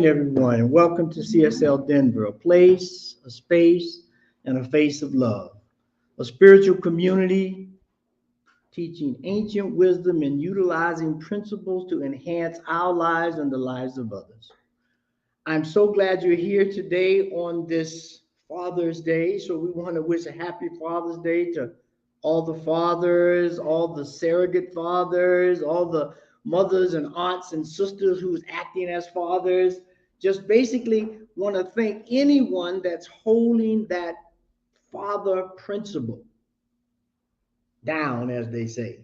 morning, everyone, and welcome to CSL Denver, a place, a space, and a face of love, a spiritual community teaching ancient wisdom and utilizing principles to enhance our lives and the lives of others. I'm so glad you're here today on this Father's Day. So we want to wish a happy Father's Day to all the fathers, all the surrogate fathers, all the mothers and aunts and sisters who's acting as fathers. Just basically want to thank anyone that's holding that father principle down, as they say,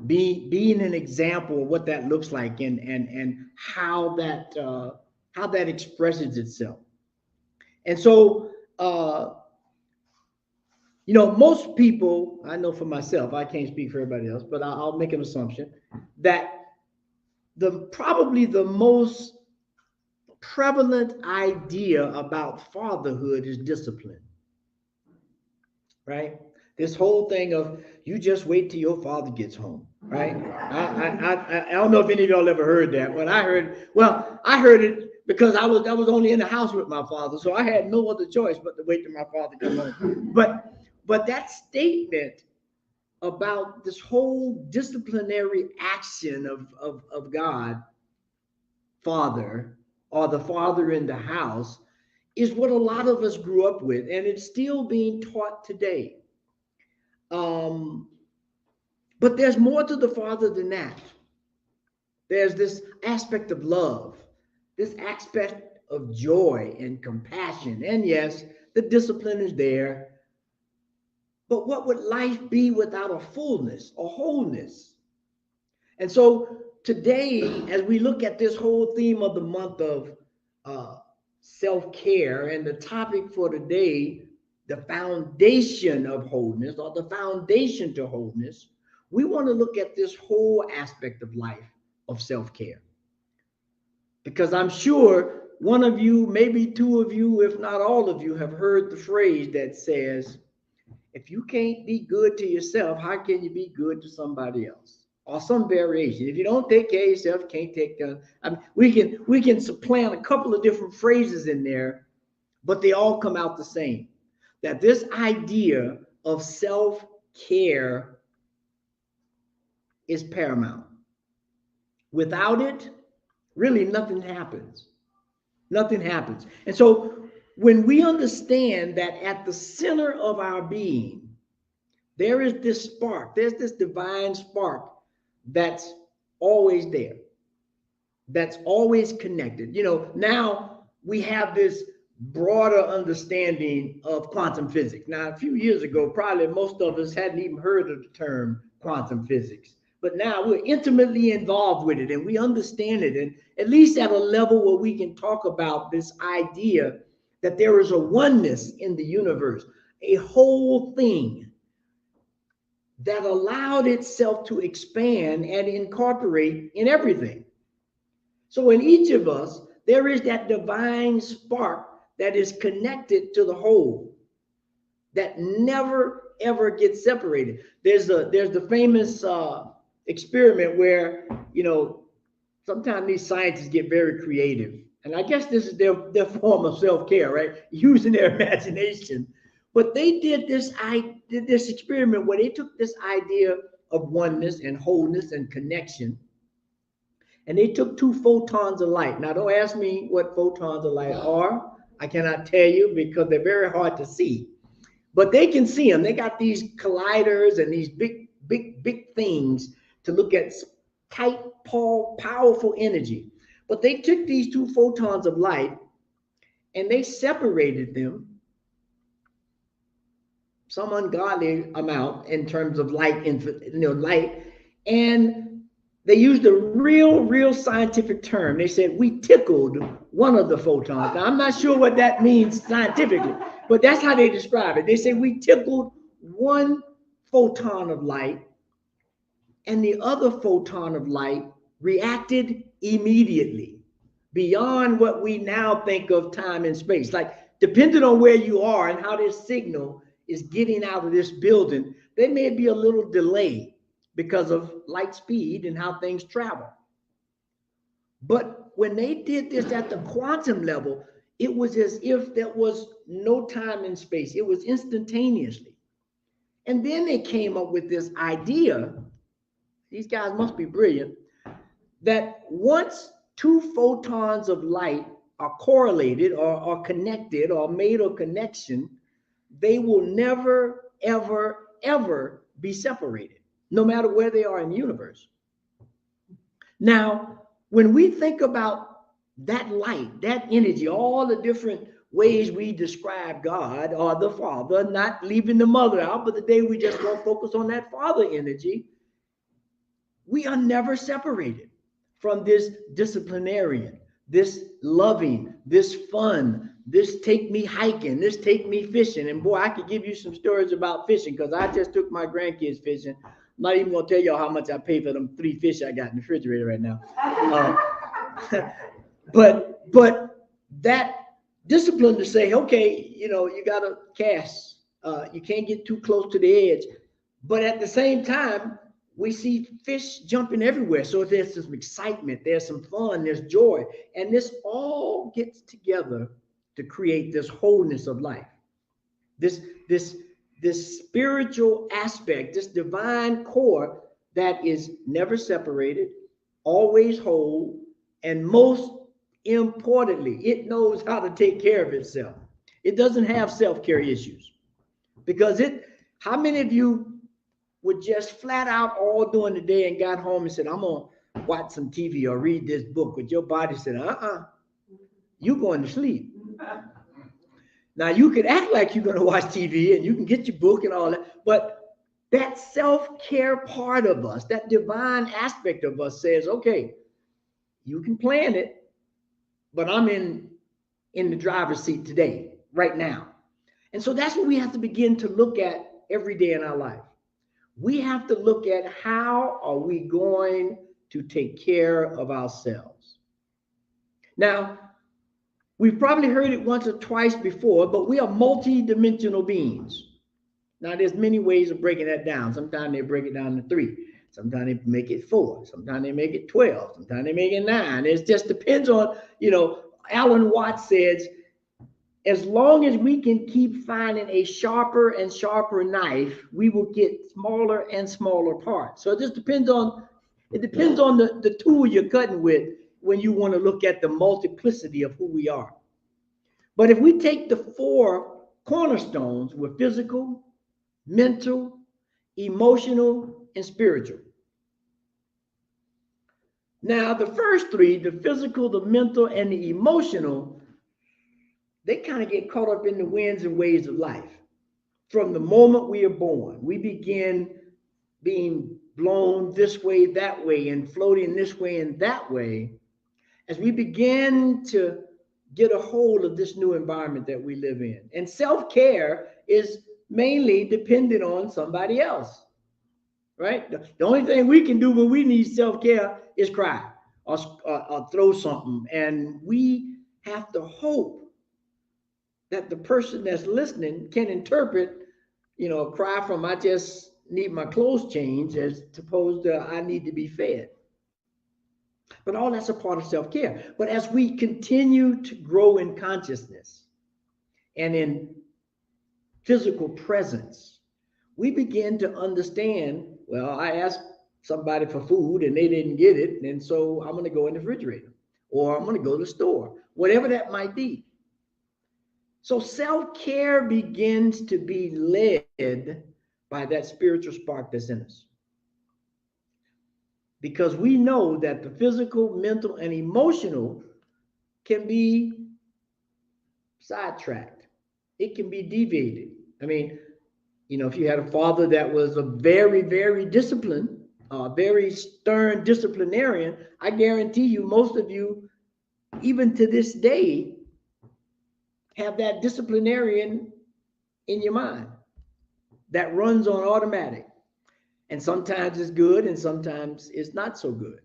being an example of what that looks like and how that expresses itself. And so, most people, I know for myself, I can't speak for everybody else, but I'll make an assumption that probably the most prevalent idea about fatherhood is discipline, right? This whole thing of you just wait till your father gets home, right? I don't know if any of y'all ever heard that, but I heard it because I was only in the house with my father, so I had no other choice but to wait till my father comes home. But that statement about this whole disciplinary action of God, Father, or the father in the house, is what a lot of us grew up with, and it's still being taught today. But there's more to the father than that. There's this aspect of love, this aspect of joy and compassion. And yes, the discipline is there. But what would life be without a fullness, a wholeness? And so today, as we look at this whole theme of the month of self-care, and the topic for today, the foundation of wholeness, or the foundation to wholeness, we want to look at this whole aspect of life of self-care. Because I'm sure one of you, maybe two of you, if not all of you, have heard the phrase that says, if you can't be good to yourself, how can you be good to somebody else? Or some variation. If you don't take care of yourself, you can't take care. I mean, we can supplant a couple of different phrases in there, but they all come out the same. That this idea of self-care is paramount. Without it, really nothing happens. Nothing happens. And so when we understand that at the center of our being, there is this spark, there's this divine spark that's always there, that's always connected. Now we have this broader understanding of quantum physics. Now, a few years ago, probably most of us hadn't even heard of the term quantum physics. But now we're intimately involved with it and we understand it, and at least at a level where we can talk about this idea that there is a oneness in the universe, a whole thing that allowed itself to expand and incorporate in everything. So in each of us, there is that divine spark that is connected to the whole, that never ever gets separated. There's the famous experiment where, sometimes these scientists get very creative. And I guess this is their form of self-care, right? Using their imagination. But they did this experiment where they took this idea of oneness and wholeness and connection, and they took two photons of light. Now, don't ask me what photons of light are. I cannot tell you because they're very hard to see. But they can see them. They got these colliders and these big things to look at tight, powerful energy. But they took these two photons of light and they separated them some ungodly amount in terms of light, and they used a real scientific term. They said, we tickled one of the photons. Now, I'm not sure what that means scientifically, but that's how they describe it. They say we tickled one photon of light, and the other photon of light reacted immediately, beyond what we now think of time and space. Like, depending on where you are and how this signal is getting out of this building, there may be a little delay because of light speed and how things travel. But when they did this at the quantum level, it was as if there was no time and space. It was instantaneously. And then they came up with this idea, these guys must be brilliant, that once two photons of light are correlated or connected or made a connection, they will never, ever, ever be separated, no matter where they are in the universe. Now, when we think about that light, that energy, all the different ways we describe God or the Father, not leaving the mother out, but the day we just go focus on that Father energy, we are never separated from this disciplinarian, this loving, this fun, this take me hiking, this take me fishing. And boy, I could give you some stories about fishing because I just took my grandkids fishing. I'm not even going to tell y'all how much I paid for them 3 fish I got in the refrigerator right now. But that discipline to say, okay, you got to cast. You can't get too close to the edge. But at the same time, we see fish jumping everywhere. So there's some excitement, there's some fun, there's joy. And this all gets together to create this wholeness of life. This spiritual aspect, this divine core that is never separated, always whole, and most importantly, it knows how to take care of itself. It doesn't have self-care issues. Because how many of you would just flat out all during the day and got home and said, I'm going to watch some TV or read this book, but your body said, you're going to sleep. Now, you could act like you're going to watch TV and you can get your book and all that, but that self-care part of us, that divine aspect of us says, okay, you can plan it, but I'm in the driver's seat today, right now. And so that's what we have to begin to look at every day in our life. We have to look at how are we going to take care of ourselves. Now, we've probably heard it once or twice before, but we are multi-dimensional beings. Now, there's many ways of breaking that down. Sometimes they break it down to 3. Sometimes they make it 4. Sometimes they make it 12. Sometimes they make it 9. It just depends on, Alan Watts says, as long as we can keep finding a sharper and sharper knife, we will get smaller and smaller parts. So it just depends on the tool you're cutting with when you want to look at the multiplicity of who we are. But if we take the 4 cornerstones, we're physical, mental, emotional, and spiritual. Now, the first 3, the physical, the mental, and the emotional, they kind of get caught up in the winds and waves of life. From the moment we are born, we begin being blown this way, that way, and floating this way and that way, as we begin to get a hold of this new environment that we live in. And self-care is mainly dependent on somebody else, right? The only thing we can do when we need self-care is cry or throw something. And we have to hope that the person that's listening can interpret, a cry from I just need my clothes changed as opposed to I need to be fed. But all that's a part of self-care. But as we continue to grow in consciousness and in physical presence, we begin to understand, well, I asked somebody for food and they didn't get it, and so I'm going to go in the refrigerator or I'm going to go to the store, whatever that might be. So self-care begins to be led by that spiritual spark that's in us. Because we know that the physical, mental, and emotional can be sidetracked. It can be deviated. I mean, if you had a father that was a very, very disciplined, very stern disciplinarian, I guarantee you, most of you, even to this day, have that disciplinarian in your mind that runs on automatic. And sometimes it's good and sometimes it's not so good.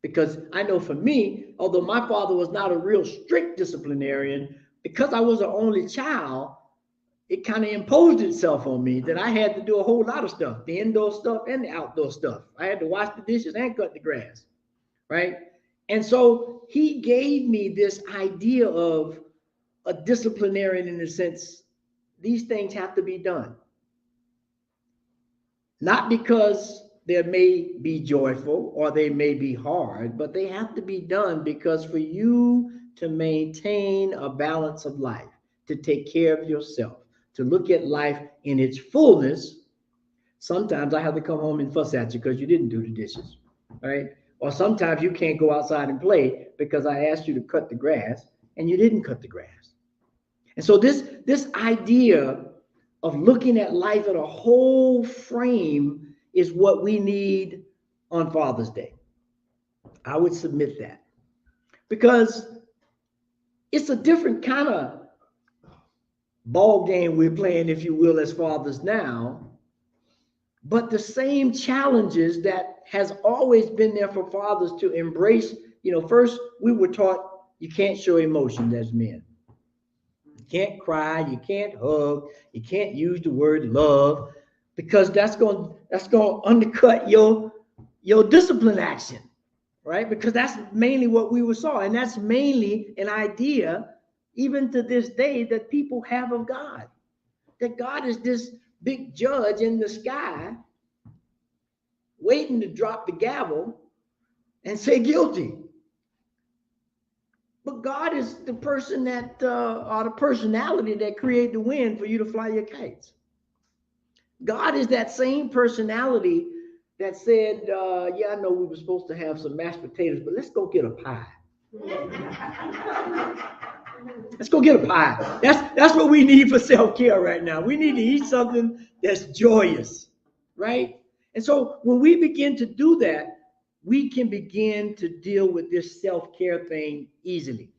Because I know for me, although my father was not a real strict disciplinarian, because I was an only child, it kind of imposed itself on me that I had to do a whole lot of stuff, the indoor stuff and the outdoor stuff. I had to wash the dishes and cut the grass, right? And so he gave me this idea of a disciplinarian in the sense these things have to be done. Not because they may be joyful or they may be hard, but they have to be done because for you to maintain a balance of life, to take care of yourself, to look at life in its fullness, sometimes I have to come home and fuss at you because you didn't do the dishes, right? Or sometimes you can't go outside and play because I asked you to cut the grass and you didn't cut the grass. And so this idea of looking at life in a whole frame is what we need on Father's Day. I would submit that because it's a different kind of ball game we're playing, if you will, as fathers now, but the same challenges that has always been there for fathers to embrace. First we were taught you can't show emotions as men. You can't cry, you can't hug, you can't use the word love because that's going to undercut your discipline action, right? Because that's mainly what we were saw, and that's mainly an idea even to this day that people have of God. That God is this big judge in the sky waiting to drop the gavel and say guilty. But God is the person that, or the personality that created the wind for you to fly your kites. God is that same personality that said, yeah, I know we were supposed to have some mashed potatoes, but let's go get a pie. Let's go get a pie. That's what we need for self-care right now. We need to eat something that's joyous, right? And so when we begin to do that, we can begin to deal with this self-care thing easily.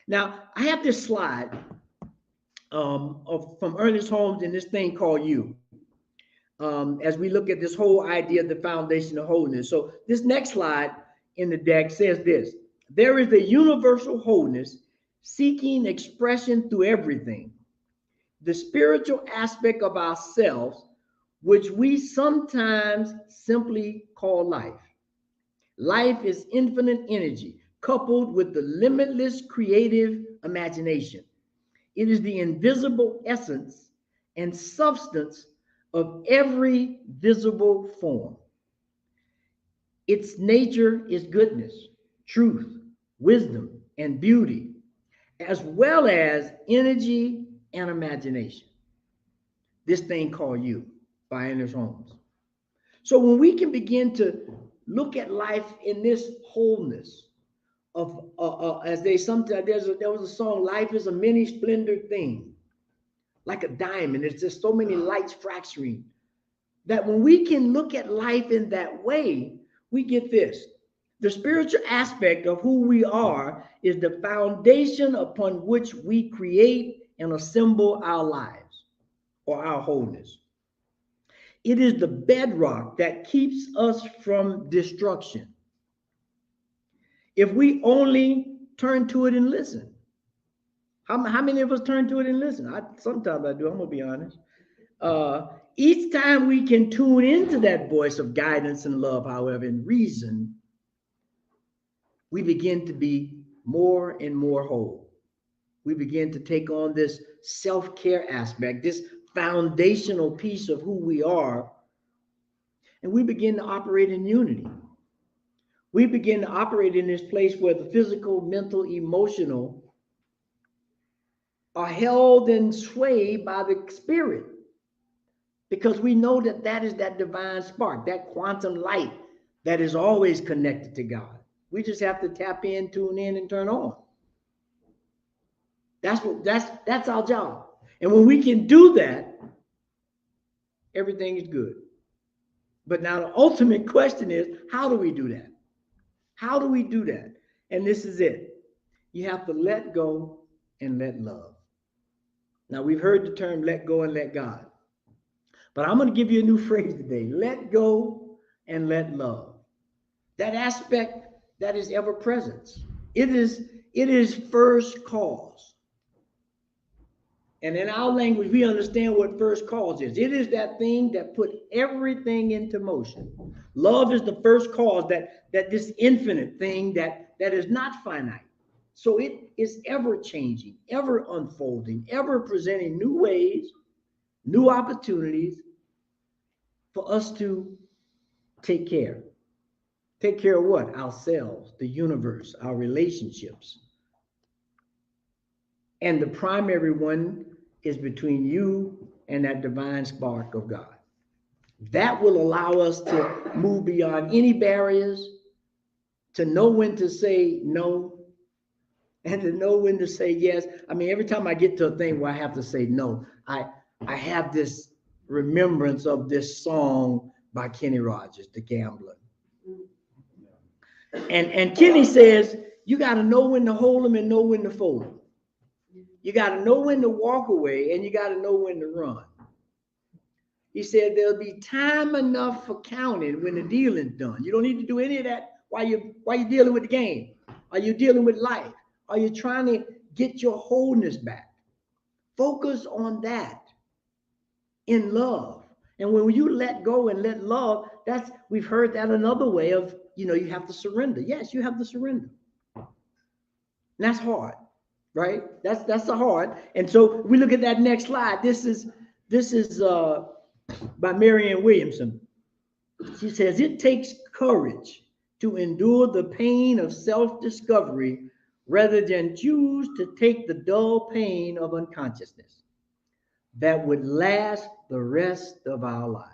Now, I have this slide from Ernest Holmes and this thing called You. As we look at this whole idea of the foundation of wholeness. So this next slide in the deck says this: there is a universal wholeness seeking expression through everything. The spiritual aspect of ourselves, which we sometimes simply call life. Life is infinite energy coupled with the limitless creative imagination. It is the invisible essence and substance of every visible form. Its nature is goodness, truth, wisdom, and beauty, as well as energy and imagination. This thing called You by Ernest Holmes. So when we can begin to look at life in this wholeness of, as they sometimes, there was a song, life is a many splendored thing, like a diamond. There's just so many lights fracturing. That when we can look at life in that way, we get this. The spiritual aspect of who we are is the foundation upon which we create and assemble our lives or our wholeness. It is the bedrock that keeps us from destruction. If we only turn to it and listen. How many of us turn to it and listen? Sometimes I do, I'm going to be honest. Each time we can tune into that voice of guidance and love, however, and reason, we begin to be more and more whole. We begin to take on this self-care aspect, this foundational piece of who we are, and we begin to operate in unity. We begin to operate in this place where the physical, mental, emotional are held and swayed by the spirit. Because we know that that is that divine spark, that quantum light that is always connected to God. We just have to tap in, tune in, and turn on. That's our job. And when we can do that, everything is good. But now the ultimate question is, how do we do that? How do we do that? And this is it. You have to let go and let love. Now, we've heard the term let go and let God. But I'm going to give you a new phrase today. Let go and let love. That aspect that is ever present. It is first cause. And in our language, we understand what first cause is. It is that thing that put everything into motion. Love is the first cause, that this infinite thing that is not finite. So it is ever changing, ever unfolding, ever presenting new ways, new opportunities for us to take care. Take care of what? Ourselves, the universe, our relationships. And the primary one is between you and that divine spark of God. That will allow us to move beyond any barriers, to know when to say no, and to know when to say yes. I mean, every time I get to a thing where I have to say no, I have this remembrance of this song by Kenny Rogers, The Gambler. And Kenny says, you got to know when to hold them and know when to fold them. You got to know when to walk away and you got to know when to run. He said there'll be time enough for counting when the dealing's done. You don't need to do any of that while you're dealing with the game. Are you dealing with life? Are you trying to get your wholeness back? Focus on that in love. And when you let go and let love, we've heard that another way of, you have to surrender. Yes, you have to surrender. And that's hard, right? That's the hard. And so we look at that next slide. This is by Marianne Williamson. She says, it takes courage to endure the pain of self-discovery rather than choose to take the dull pain of unconsciousness that would last the rest of our lives.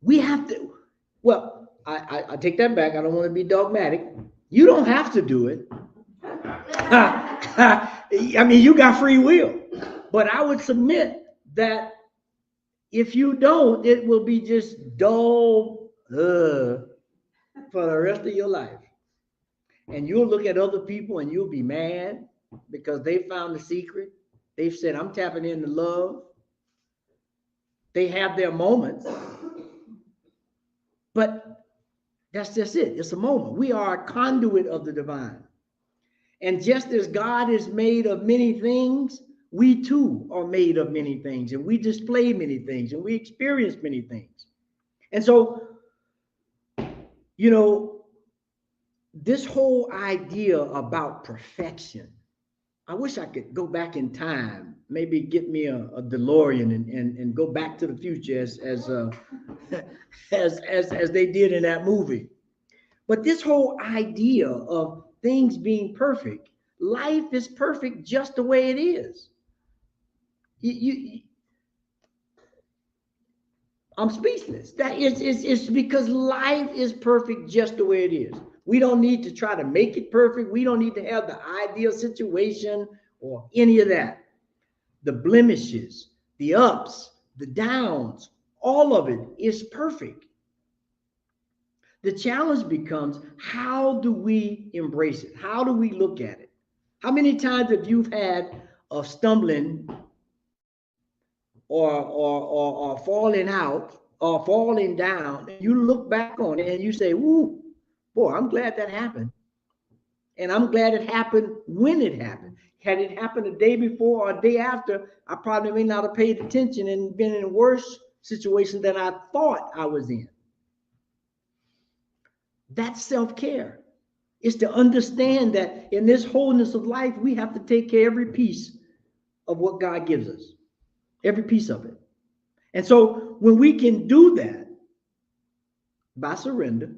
We have to, well, I take that back. I don't want to be dogmatic. You don't have to do it. I mean, you got free will. But I would submit that if you don't, it will be just dull for the rest of your life. And you'll look at other people and you'll be mad because they found the secret. They've said, I'm tapping into love. They have their moments. But that's just it. It's a moment. We are a conduit of the divine. And just as God is made of many things, we too are made of many things, and we display many things, and we experience many things. And so, this whole idea about perfection, I wish I could go back in time, maybe get me a DeLorean and go back to the future as they did in that movie. But this whole idea of things being perfect, life is perfect just the way it is. I'm speechless. It's because life is perfect just the way it is. We don't need to try to make it perfect. We don't need to have the ideal situation or any of that. The blemishes, the ups, the downs, all of it is perfect. The challenge becomes, how do we embrace it? How do we look at it? How many times have you had a stumbling or falling out or falling down, and you look back on it and you say, "Woo, boy, I'm glad that happened." And I'm glad it happened when it happened. Had it happened a day before or a day after, I probably may not have paid attention and been in a worse situation than I thought I was in. That's self-care. It's to understand that in this wholeness of life, we have to take care of every piece of what God gives us, every piece of it. And so when we can do that by surrender,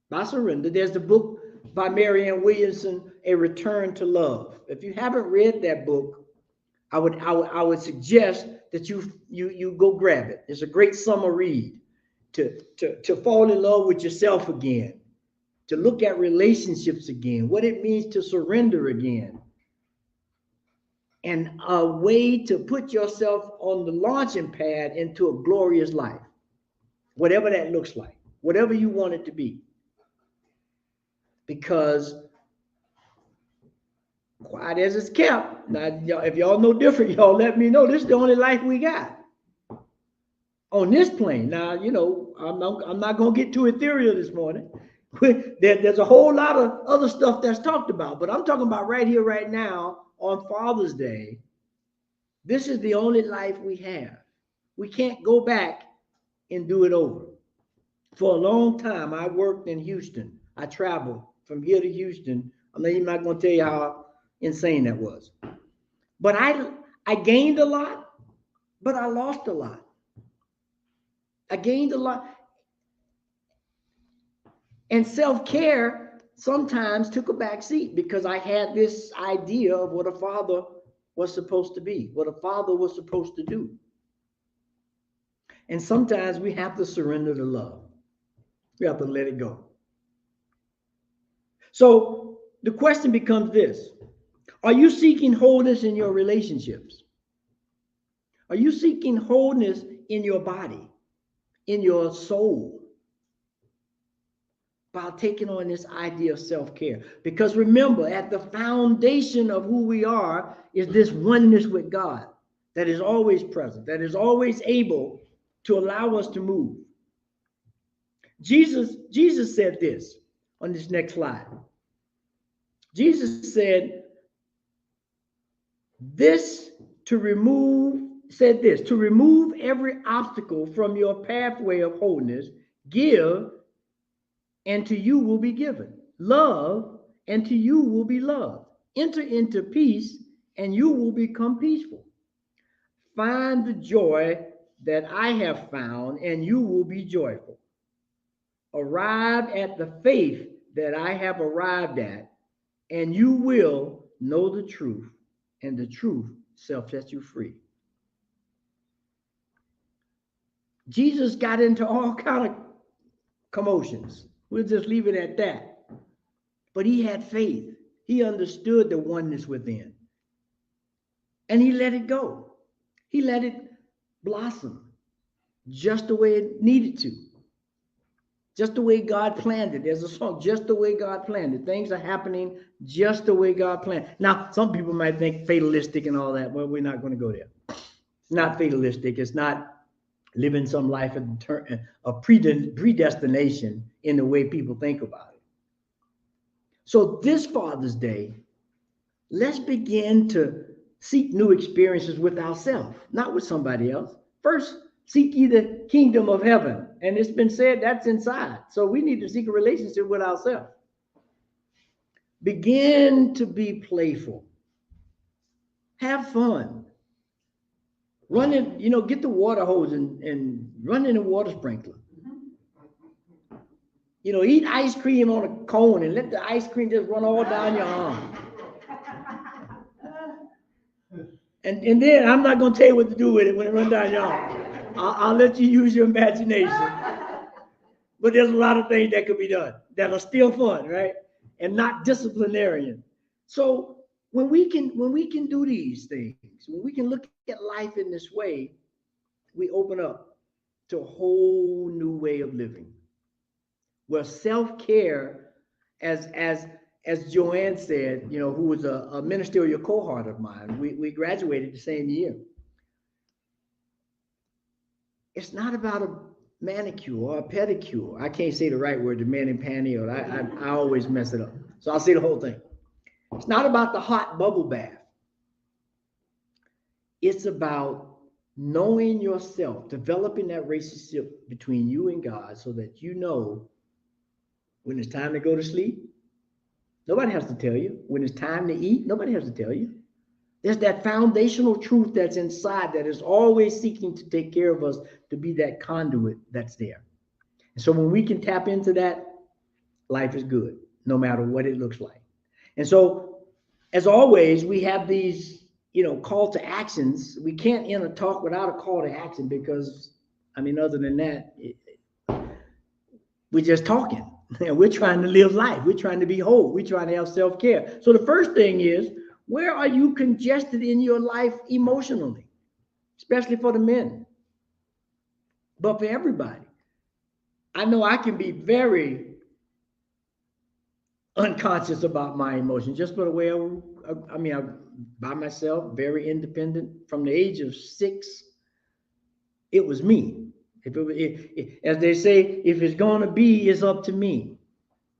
there's the book by Marianne Williamson, A Return to Love. If you haven't read that book, I would suggest that you go grab it. It's a great summer read to fall in love with yourself again, to look at relationships again, what it means to surrender again, and a way to put yourself on the launching pad into a glorious life, whatever that looks like, whatever you want it to be. Because quiet as it's kept, now, if y'all know different, y'all let me know. This is the only life we got on this plane. Now, I'm not going to get too ethereal this morning. There's a whole lot of other stuff that's talked about, but I'm talking about right here, right now, on Father's Day. This is the only life we have. We can't go back and do it over. For a long time, I worked in Houston. I traveled from here to Houston. I'm not going to tell you how insane that was. But I gained a lot, but I lost a lot. I gained a lot. And self-care sometimes took a back seat because I had this idea of what a father was supposed to be, what a father was supposed to do. And sometimes we have to surrender to love. We have to let it go. So the question becomes this: are you seeking wholeness in your relationships? Are you seeking wholeness in your body, in your soul, by taking on this idea of self-care? Because remember, at the foundation of who we are is this oneness with God that is always present, that is always able to allow us to move. Jesus said this on this next slide. Jesus said to remove every obstacle from your pathway of wholeness, give, and to you will be given. Love, and to you will be loved. Enter into peace, and you will become peaceful. Find the joy that I have found, and you will be joyful. Arrive at the faith that I have arrived at, and you will know the truth, and the truth shall set you free. Jesus got into all kind of commotions. We'll just leave it at that. But he had faith. He understood the oneness within. And he let it go. He let it blossom just the way it needed to. Just the way God planned it. There's a song, just the way God planned it. Things are happening just the way God planned. Now, some people might think fatalistic and all that. Well, we're not going to go there. It's not fatalistic. It's not living some life of predestination in the way people think about it. So this Father's Day, let's begin to seek new experiences with ourselves, not with somebody else. First, seek ye the kingdom of heaven. And it's been said that's inside. So we need to seek a relationship with ourselves. Begin to be playful. Have fun. Run in, get the water hose and run in the water sprinkler. Eat ice cream on a cone and let the ice cream just run all down your arm. And then I'm not going to tell you what to do with it when it runs down your arm. I'll let you use your imagination. But there's a lot of things that could be done that are still fun, right? And not disciplinarian. So when we can do these things, when we can look at life in this way, we open up to a whole new way of living. Where self-care, as Joanne said, who was a ministerial cohort of mine, we graduated the same year. It's not about a manicure or a pedicure. I can't say the right word, the mani-pedi, or I always mess it up. So I'll say the whole thing. It's not about the hot bubble bath. It's about knowing yourself, developing that relationship between you and God so that you know when it's time to go to sleep. Nobody has to tell you. When it's time to eat, nobody has to tell you. There's that foundational truth that's inside that is always seeking to take care of us, to be that conduit that's there. And so when we can tap into that, life is good, no matter what it looks like. And so, as always, we have these, call to actions. We can't end a talk without a call to action because, other than that, we're just talking. And we're trying to live life. We're trying to be whole. We're trying to have self-care. So the first thing is, where are you congested in your life emotionally? Especially for the men. But for everybody. I know I can be very unconscious about my emotions, just by the way I'm by myself, very independent. From the age of 6, it was me. As they say, if it's going to be, it's up to me.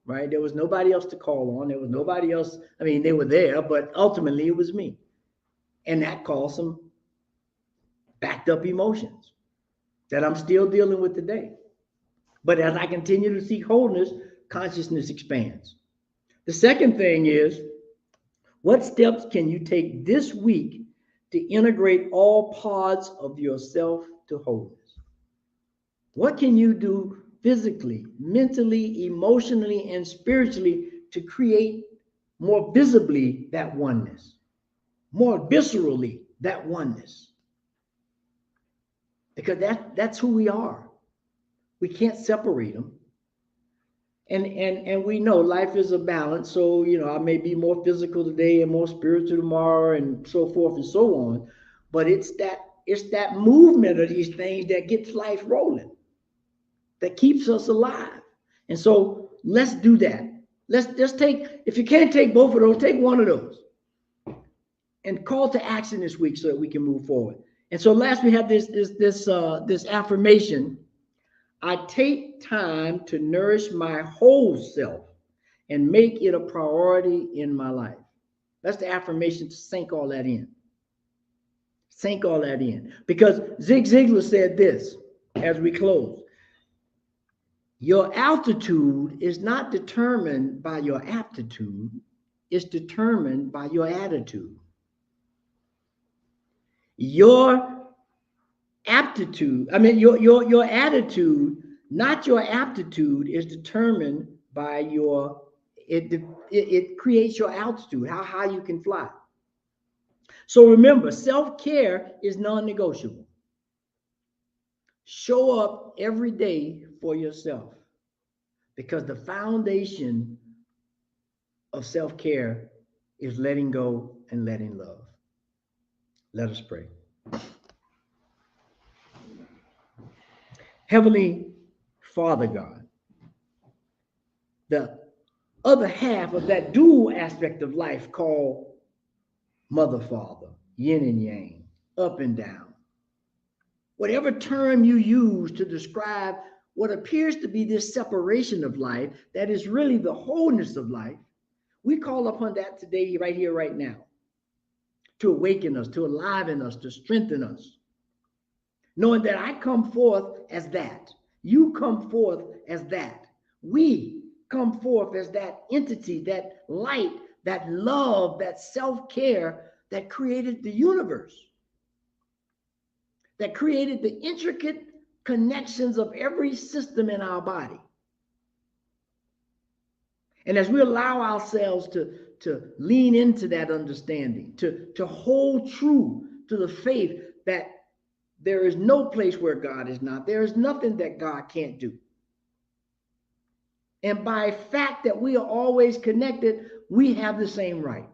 right? There was nobody else to call on. There was nobody else. I mean, they were there, but ultimately it was me. And that caused some backed up emotions that I'm still dealing with today. But as I continue to seek wholeness, consciousness expands. The second thing is, what steps can you take this week to integrate all parts of yourself to wholeness? What can you do physically, mentally, emotionally, and spiritually to create more visibly that oneness, more viscerally that oneness? Because that's who we are. We can't separate them. And we know life is a balance. So, I may be more physical today and more spiritual tomorrow and so forth and so on. But it's that movement of these things that gets life rolling, that keeps us alive. And so let's do that. Let's just if you can't take both of those, take one of those. And call to action this week so that we can move forward. And so last we have this affirmation. I take time to nourish my whole self and make it a priority in my life. That's the affirmation to sink all that in. Sink all that in. Because Zig Ziglar said this as we close. Your altitude is not determined by your aptitude. It's determined by your attitude. Your attitude, not your aptitude, is determined by it creates your altitude, how high you can fly. So remember, self-care is non-negotiable. Show up every day for yourself, because the foundation of self-care is letting go and letting love. Let us pray. Heavenly Father God, the other half of that dual aspect of life called mother, father, yin and yang, up and down. Whatever term you use to describe what appears to be this separation of life, that is really the wholeness of life, we call upon that today, right here, right now, to awaken us, to enliven us, to strengthen us. Knowing that I come forth as that. You come forth as that. We come forth as that entity, that light, that love, that self-care that created the universe, that created the intricate connections of every system in our body. And as we allow ourselves to lean into that understanding, to hold true to the faith that there is no place where God is not. There is nothing that God can't do. And by fact that we are always connected, we have the same right.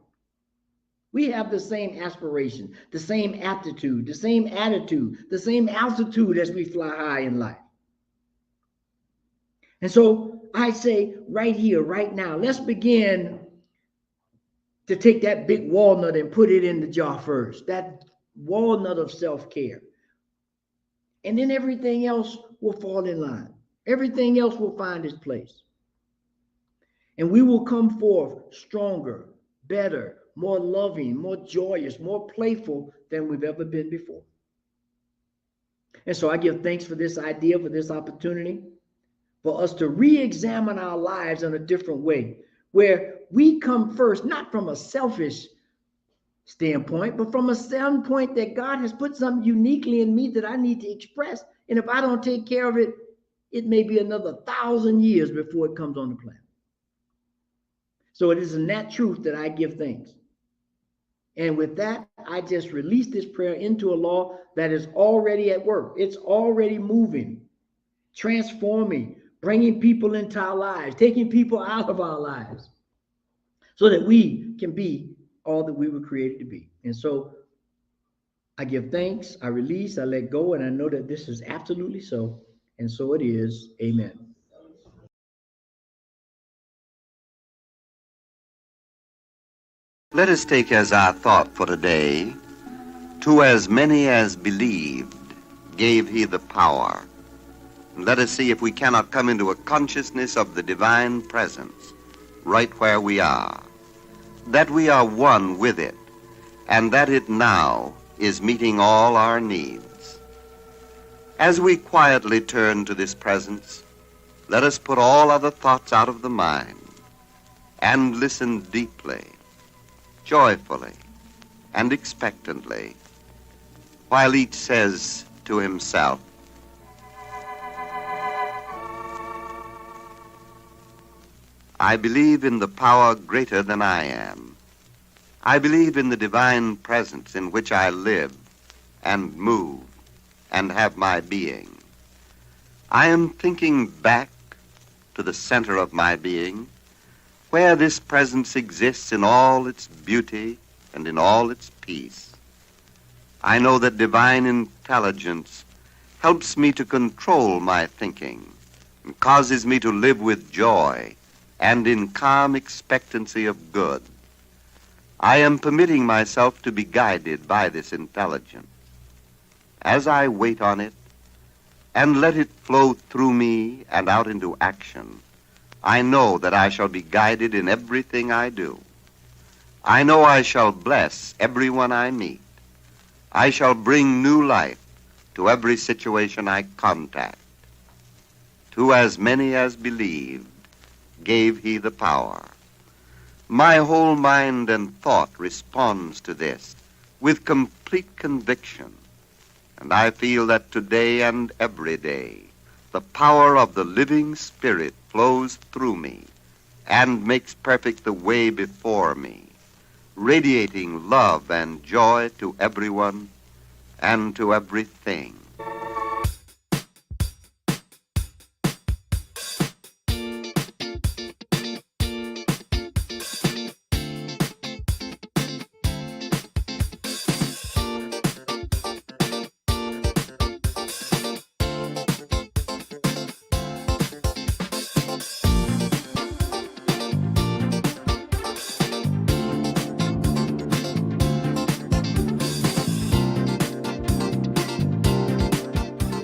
We have the same aspiration, the same aptitude, the same attitude, the same altitude as we fly high in life. And so I say right here, right now, let's begin to take that big walnut and put it in the jar first, that walnut of self-care. And then everything else will fall in line. Everything else will find its place. And we will come forth stronger, better, more loving, more joyous, more playful than we've ever been before. And so I give thanks for this idea, for this opportunity, for us to re-examine our lives in a different way, where we come first, not from a selfish standpoint, but from a standpoint that God has put something uniquely in me that I need to express. And if I don't take care of it, it may be another 1,000 years before it comes on the planet. So it is in that truth that I give thanks. And with that, I just release this prayer into a law that is already at work. It's already moving, transforming, bringing people into our lives, taking people out of our lives so that we can be all that we were created to be. And so I give thanks, I release, I let go, and I know that this is absolutely so. And so it is. Amen. Let us take as our thought for today, to as many as believed, gave he the power And let us see if we cannot come into a consciousness of the divine presence right where we are, that we are one with it, and that it now is meeting all our needs. As we quietly turn to this presence, let us put all other thoughts out of the mind and listen deeply, joyfully, and expectantly, while each says to himself, I believe in the power greater than I am. I believe in the divine presence in which I live and move and have my being. I am thinking back to the center of my being, where this presence exists in all its beauty and in all its peace. I know that divine intelligence helps me to control my thinking and causes me to live with joy and in calm expectancy of good. I am permitting myself to be guided by this intelligence. As I wait on it and let it flow through me and out into action, I know that I shall be guided in everything I do. I know I shall bless everyone I meet. I shall bring new life to every situation I contact. To as many as believed, gave he the power. My whole mind and thought responds to this with complete conviction, and I feel that today and every day the power of the living Spirit flows through me and makes perfect the way before me, radiating love and joy to everyone and to everything.